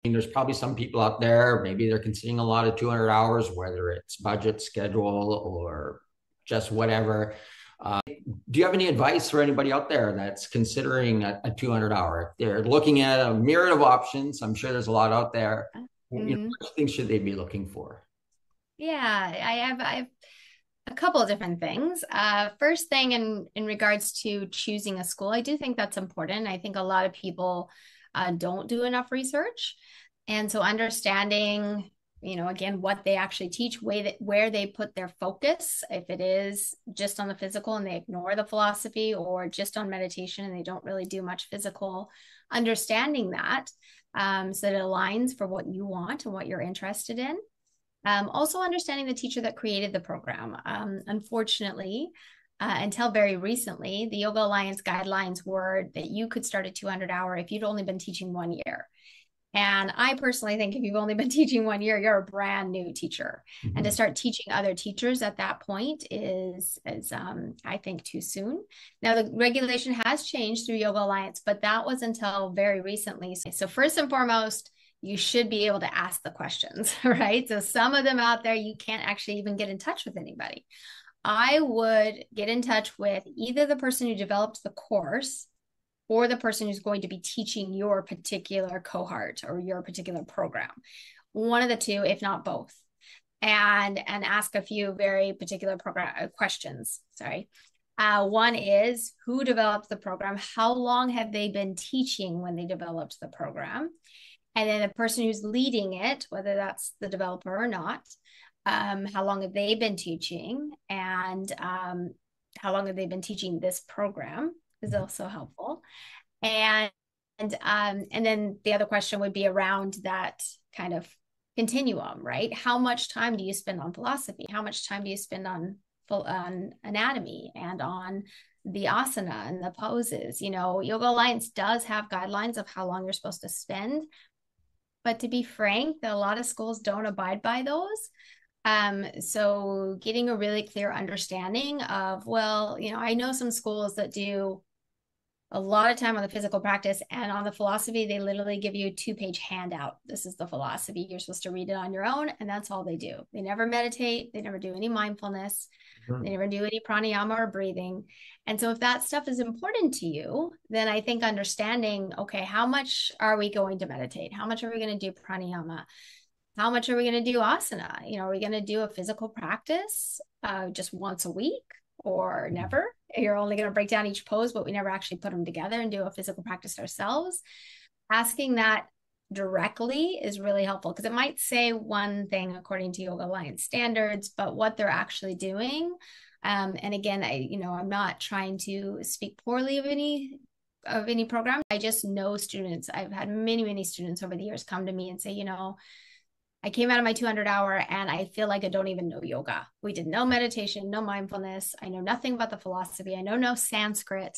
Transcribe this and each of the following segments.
mean, there's probably some people out there, maybe they're considering a lot of 200 hours, whether it's budget, schedule, or just whatever. Do you have any advice for anybody out there that's considering a 200 hour? If they're looking at a myriad of options, I'm sure there's a lot out there. Mhm. What things should they be looking for? Yeah, I have a couple of different things. First thing in regards to choosing a school, I do think that's important. I think a lot of people don't do enough research, and so understanding, again, what they actually teach, where they put their focus, if it is just on the physical and they ignore the philosophy, or just on meditation and they don't really do much physical, understanding that so that it aligns for what you want and what you're interested in. Also, understanding the teacher that created the program. Unfortunately, until very recently, the Yoga Alliance guidelines were that you could start a 200-hour if you'd only been teaching 1 year. And I personally think if you've only been teaching 1 year, you're a brand new teacher. And to Mhm. start teaching other teachers at that point is I think, too soon. Now, the regulation has changed through Yoga Alliance, but that was until very recently. So first and foremost, you should be able to ask the questions, right? So some of them out there, you can't actually even get in touch with anybody. I would get in touch with either the person who developed the course or the person who's going to be teaching your particular cohort or your particular program. One of the two, if not both. And ask a few very particular program questions. Sorry. One is, who developed the program? How long have they been teaching when they developed the program? And then the person who's leading it, whether that's the developer or not, how long have they been teaching? And how long have they been teaching this program is also helpful. And and then the other question would be around that kind of continuum, right? How much time do you spend on philosophy? How much time do you spend on anatomy and on the asana and the poses? Yoga Alliance does have guidelines of how long you're supposed to spend, but to be frank, a lot of schools don't abide by those. So getting a really clear understanding of, well, I know some schools that do a lot of time on the physical practice, and on the philosophy they literally give you a 2-page handout. This is the philosophy, you're supposed to read it on your own, and that's all they do. They never meditate, they never do any mindfulness, they Mhm. never do any pranayama or breathing. And so if that stuff is important to you, then I think understanding, okay, how much are we going to meditate, how much are we going to do pranayama, how much are we going to do asana? Are we going to do a physical practice just once a week or never? You're only going to break down each pose, but we never actually put them together and do a physical practice ourselves. Asking that directly is really helpful, because it might say one thing according to Yoga Alliance standards, but what they're actually doing. And again, I'm not trying to speak poorly of any program. I just know students. I've had many, many students over the years come to me and say, I came out of my 200-hour and I feel like I don't even know yoga. We did no meditation, no mindfulness. I know nothing about the philosophy. I know no Sanskrit.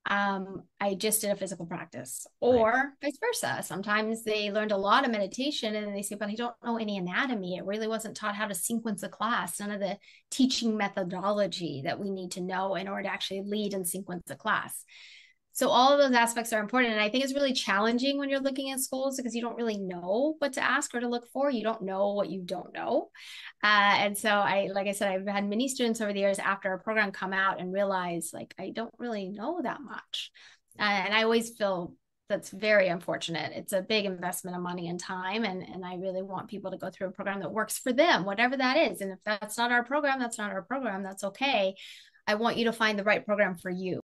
I just did a physical practice, Right. or vice versa. Sometimes they learned a lot of meditation and then they say, but I don't know any anatomy. It really wasn't taught how to sequence a class, none of the teaching methodology that we need to know in order to actually lead and sequence a class. So all of those aspects are important. And I think it's really challenging when you're looking at schools, because you don't really know what to ask or to look for. You don't know what you don't know. And so like I said, I've had many students over the years after a program come out and realize, like, I don't really know that much. And I always feel that's very unfortunate. It's a big investment of money and time. And I really want people to go through a program that works for them, whatever that is. And if that's not our program, that's not our program. That's okay. I want you to find the right program for you.